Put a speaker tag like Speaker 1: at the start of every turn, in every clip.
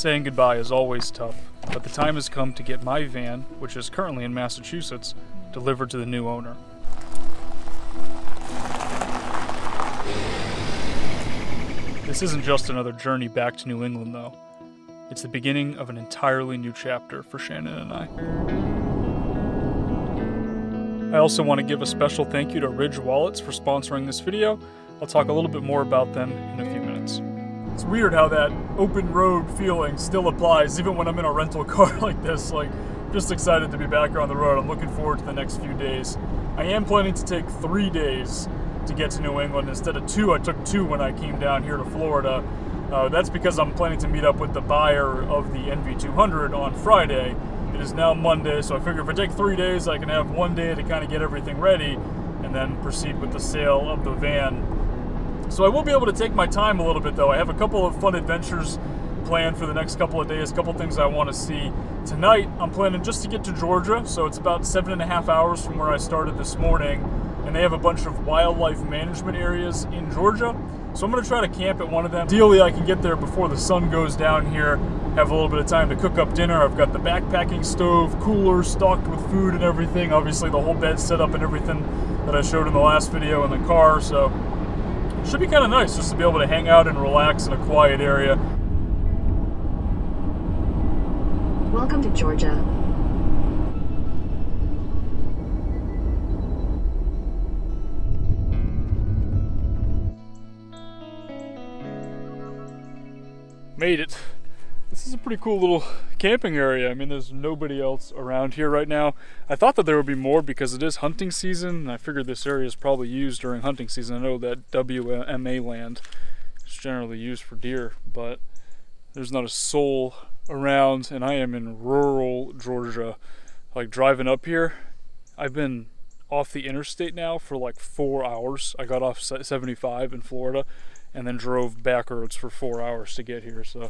Speaker 1: Saying goodbye is always tough, but the time has come to get my van, which is currently in Massachusetts, delivered to the new owner. This isn't just another journey back to New England, though. It's the beginning of an entirely new chapter for Shannon and I. I also want to give a special thank you to Ridge Wallets for sponsoring this video. I'll talk a little bit more about them in a few minutes. It's weird how that open road feeling still applies even when I'm in a rental car like this. Like, just excited to be back on the road. I'm looking forward to the next few days. I am planning to take 3 days to get to New England instead of 2. I took 2 when I came down here to Florida. That's because I'm planning to meet up with the buyer of the NV200 on Friday. It is now Monday, so I figure if I take 3 days, I can have 1 day to kind of get everything ready and then proceed with the sale of the van. So I will be able to take my time a little bit, though. I have a couple of fun adventures planned for the next couple of days, a couple things I want to see. Tonight, I'm planning just to get to Georgia, so it's about 7.5 hours from where I started this morning, and they have a bunch of wildlife management areas in Georgia. So I'm going to try to camp at one of them. Ideally, I can get there before the sun goes down here, have a little bit of time to cook up dinner. I've got the backpacking stove, cooler stocked with food and everything. Obviously, the whole bed set up and everything that I showed in the last video in the car. So it should be kind of nice just to be able to hang out and relax in a quiet area.
Speaker 2: Welcome to Georgia.
Speaker 1: Made it. This is a pretty cool little camping area. I mean, there's nobody else around here right now. I thought that there would be more because it is hunting season, and I figured this area is probably used during hunting season. I know that WMA land is generally used for deer, but there's not a soul around, and I am in rural Georgia. Like, driving up here, I've been off the interstate now for like 4 hours. I got off 75 in Florida and then drove back roads for 4 hours to get here. So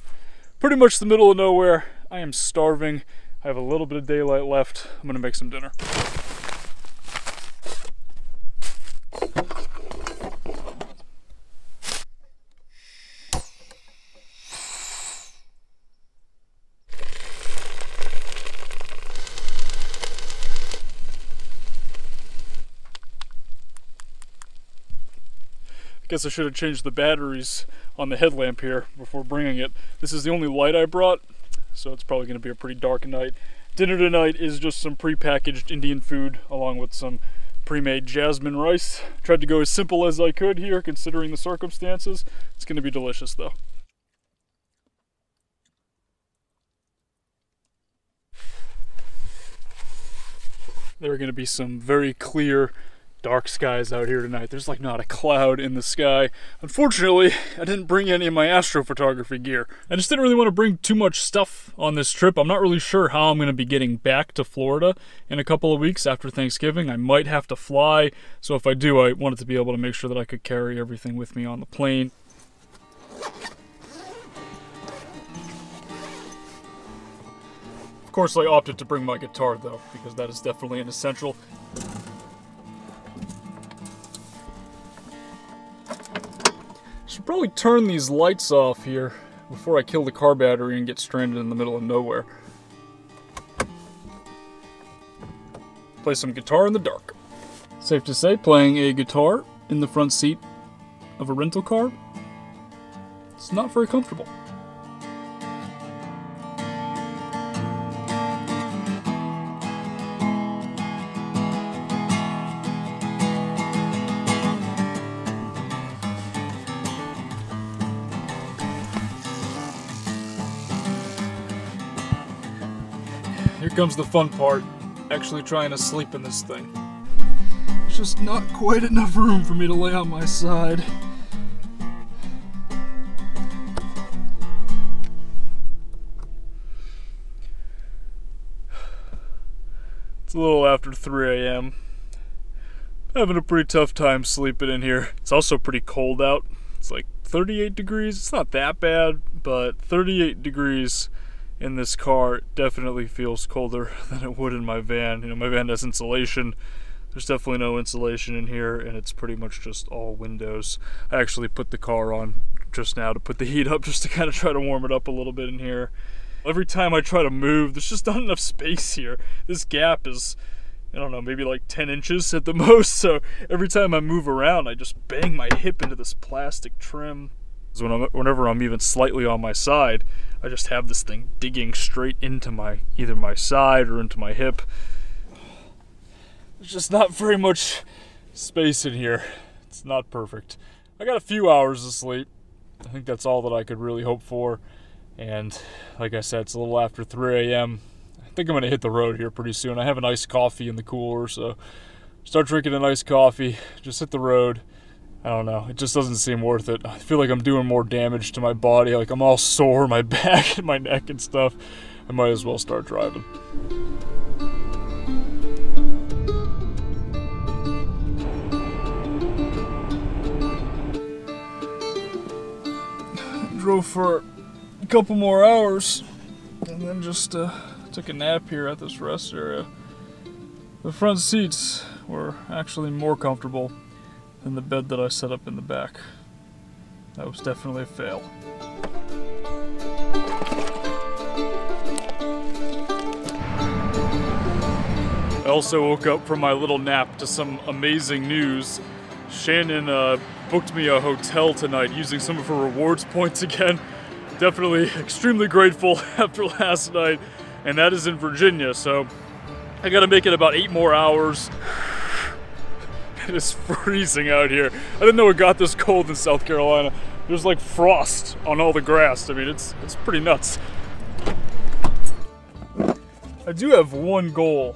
Speaker 1: pretty much the middle of nowhere. I am starving. I have a little bit of daylight left. I'm gonna make some dinner. Guess I should have changed the batteries on the headlamp here before bringing it. This is the only light I brought, so it's probably going to be a pretty dark night. Dinner tonight is just some pre-packaged Indian food along with some pre-made jasmine rice. Tried to go as simple as I could here considering the circumstances. It's going to be delicious though. There are going to be some very clear dark skies out here tonight. There's like not a cloud in the sky. Unfortunately, I didn't bring any of my astrophotography gear. I just didn't really want to bring too much stuff on this trip. I'm not really sure how I'm going to be getting back to Florida in a couple of weeks after Thanksgiving. I might have to fly, so if I do, I wanted to be able to make sure that I could carry everything with me on the plane. Of course, I opted to bring my guitar though, because that is definitely an essential. Should probably turn these lights off here before I kill the car battery and get stranded in the middle of nowhere. Play some guitar in the dark. Safe to say, playing a guitar in the front seat of a rental car, it's not very comfortable. Here comes the fun part, actually trying to sleep in this thing. There's just not quite enough room for me to lay on my side. It's a little after 3 a.m. Having a pretty tough time sleeping in here. It's also pretty cold out. It's like 38 degrees. It's not that bad, but 38 degrees in this car definitely feels colder than it would in my van. You know, my van has insulation. There's definitely no insulation in here, and it's pretty much just all windows. I actually put the car on just now to put the heat up, just to kind of try to warm it up a little bit in here. Every time I try to move, there's just not enough space here. This gap is, I don't know, maybe like 10 inches at the most, so every time I move around, I just bang my hip into this plastic trim. So whenever I'm even slightly on my side, I just have this thing digging straight into either my side or into my hip. There's just not very much space in here. It's not perfect. I got a few hours of sleep. I think that's all that I could really hope for. And like I said, it's a little after 3 a.m. I think I'm going to hit the road here pretty soon. I have an iced coffee in the cooler, so start drinking an iced coffee, just hit the road. I don't know, it just doesn't seem worth it. I feel like I'm doing more damage to my body, like I'm all sore, my back and my neck and stuff. I might as well start driving. Drove for a couple more hours and then just took a nap here at this rest area. The front seats were actually more comfortable than the bed that I set up in the back. That was definitely a fail. I also woke up from my little nap to some amazing news. Shannon booked me a hotel tonight using some of her rewards points again. Definitely extremely grateful after last night, and that is in Virginia, so I gotta make it about 8 more hours. It is freezing out here. I didn't know it got this cold in South Carolina. There's like frost on all the grass. I mean, it's pretty nuts. I do have one goal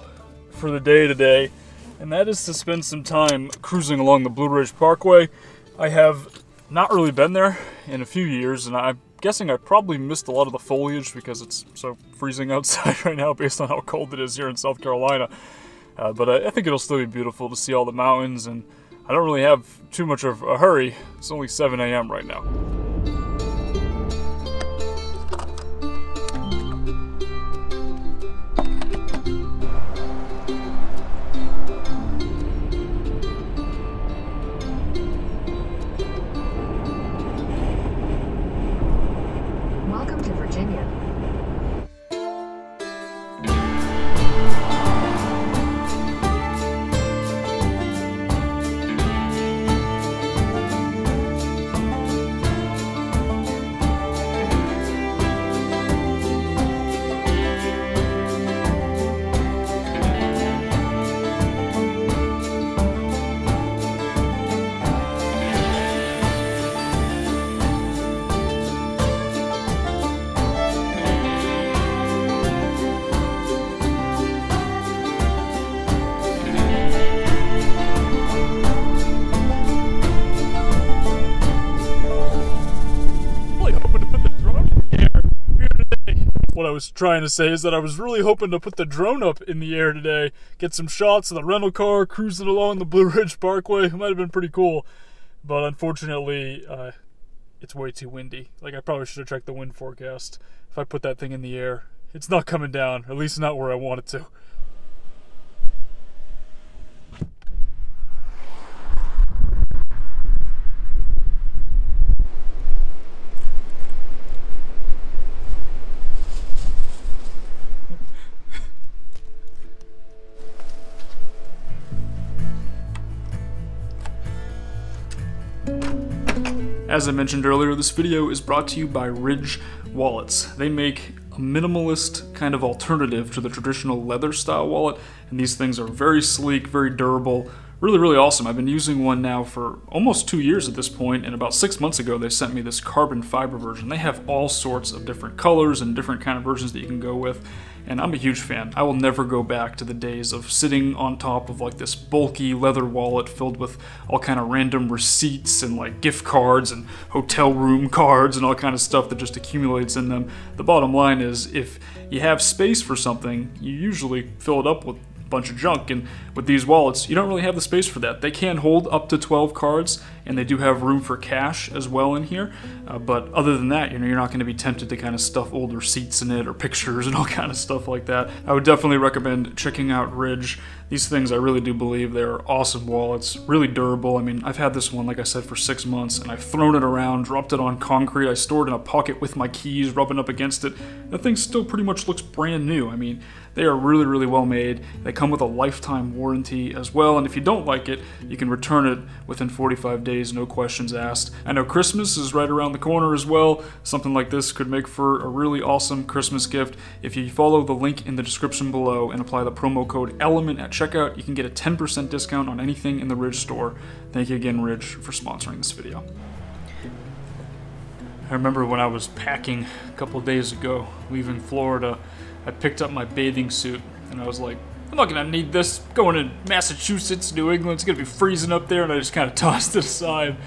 Speaker 1: for the day today, and that is to spend some time cruising along the Blue Ridge Parkway. I have not really been there in a few years, and I'm guessing I probably missed a lot of the foliage because it's so freezing outside right now based on how cold it is here in South Carolina. But I think it'll still be beautiful to see all the mountains, and I don't really have too much of a hurry. It's only 7 a.m. right now.
Speaker 2: Welcome to Virginia.
Speaker 1: What I was trying to say is that I was really hoping to put the drone up in the air today, get some shots of the rental car cruising along the Blue Ridge Parkway. It might have been pretty cool, but unfortunately, it's way too windy. Like, I probably should have checked the wind forecast. If I put that thing in the air, it's not coming down, at least not where I want it to. As I mentioned earlier, this video is brought to you by Ridge Wallets. They make a minimalist kind of alternative to the traditional leather style wallet, and these things are very sleek, very durable, really awesome. I've been using one now for almost 2 years at this point, and about 6 months ago they sent me this carbon fiber version. They have all sorts of different colors and different kind of versions that you can go with, and I'm a huge fan. I will never go back to the days of sitting on top of like this bulky leather wallet filled with all kind of random receipts and like gift cards and hotel room cards and all kind of stuff that just accumulates in them. The bottom line is, if you have space for something, you usually fill it up with bunch of junk. And with these wallets, you don't really have the space for that. They can hold up to 12 cards, and they do have room for cash as well in here. But other than that, you're not going to be tempted to kind of stuff old receipts in it or pictures and all kind of stuff like that. I would definitely recommend checking out Ridge. These things, I really do believe they're awesome wallets, really durable. I mean, I've had this one, like I said, for 6 months, and I've thrown it around, dropped it on concrete. I stored it in a pocket with my keys, rubbing up against it. That thing still pretty much looks brand new. I mean, they are really, really well made. They come with a lifetime warranty as well, and if you don't like it, you can return it within 45 days, no questions asked. I know Christmas is right around the corner as well. Something like this could make for a really awesome Christmas gift. If you follow the link in the description below and apply the promo code ELEMENT at checkout, you can get a 10% discount on anything in the Ridge store. Thank you again, Ridge, for sponsoring this video. I remember when I was packing a couple days ago, leaving Florida, I picked up my bathing suit, and I was like, I'm not gonna need this. Going to Massachusetts, New England, it's gonna be freezing up there, and I just kind of tossed it aside.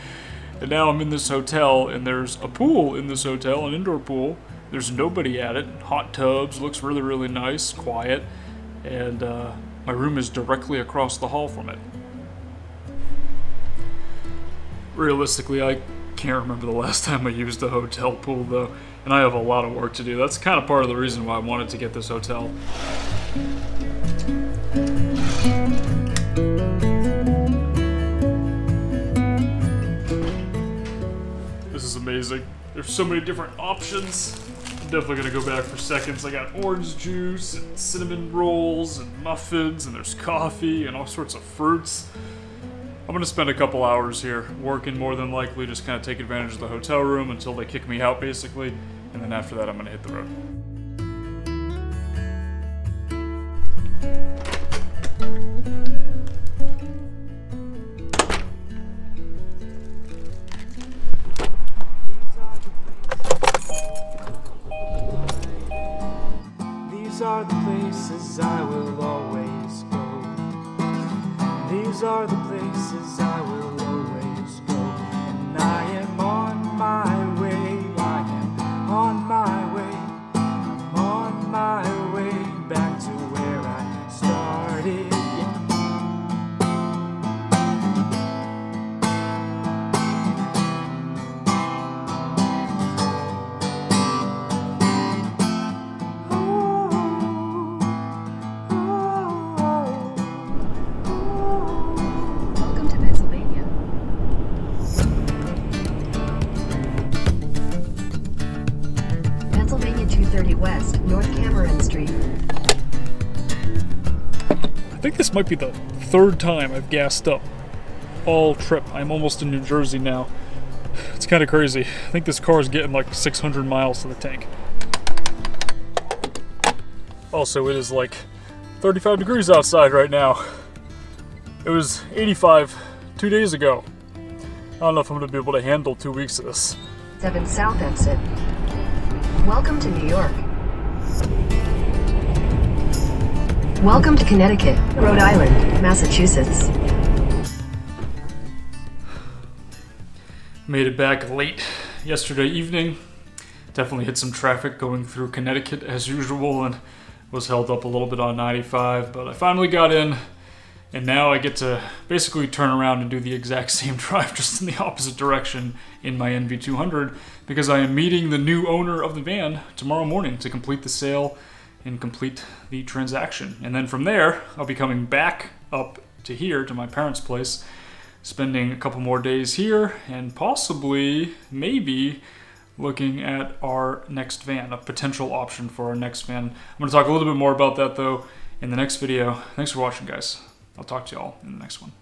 Speaker 1: And now I'm in this hotel, and there's a pool in this hotel, an indoor pool. There's nobody at it. Hot tubs, looks really, really nice, quiet, and my room is directly across the hall from it. Realistically, I can't remember the last time I used a hotel pool though, and I have a lot of work to do. That's kind of part of the reason why I wanted to get this hotel. This is amazing. There's so many different options. I'm definitely gonna go back for seconds. I got orange juice and cinnamon rolls and muffins, and there's coffee and all sorts of fruits. I'm gonna spend a couple hours here working, more than likely, just kind of take advantage of the hotel room until they kick me out basically, and then after that I'm gonna hit the road.
Speaker 3: These are the places I will always go. These are the places I will always go. And I am on my way. I am on my way. I'm on my way back to where I started.
Speaker 2: Welcome to Pennsylvania. Pennsylvania 230 West, North Cameron Street.
Speaker 1: I think this might be the third time I've gassed up all trip. I'm almost in New Jersey now. It's kind of crazy. I think this car is getting like 600 miles to the tank. Also, it is like 35 degrees outside right now. It was 85 2 days ago. I don't know if I'm going to be able to handle 2 weeks of this.
Speaker 2: 7 South exit. Welcome to New York. Welcome to Connecticut, Rhode Island, Massachusetts.
Speaker 1: Made it back late yesterday evening. Definitely hit some traffic going through Connecticut as usual and was held up a little bit on 95, but I finally got in, and now I get to basically turn around and do the exact same drive just in the opposite direction in my NV200 because I am meeting the new owner of the van tomorrow morning to complete the sale and complete the transaction. And then from there, I'll be coming back up to here to my parents' place, spending a couple more days here, and possibly, maybe, looking at our next van, a potential option for our next van. I'm going to talk a little bit more about that though in the next video. Thanks for watching, guys. I'll talk to y'all in the next one.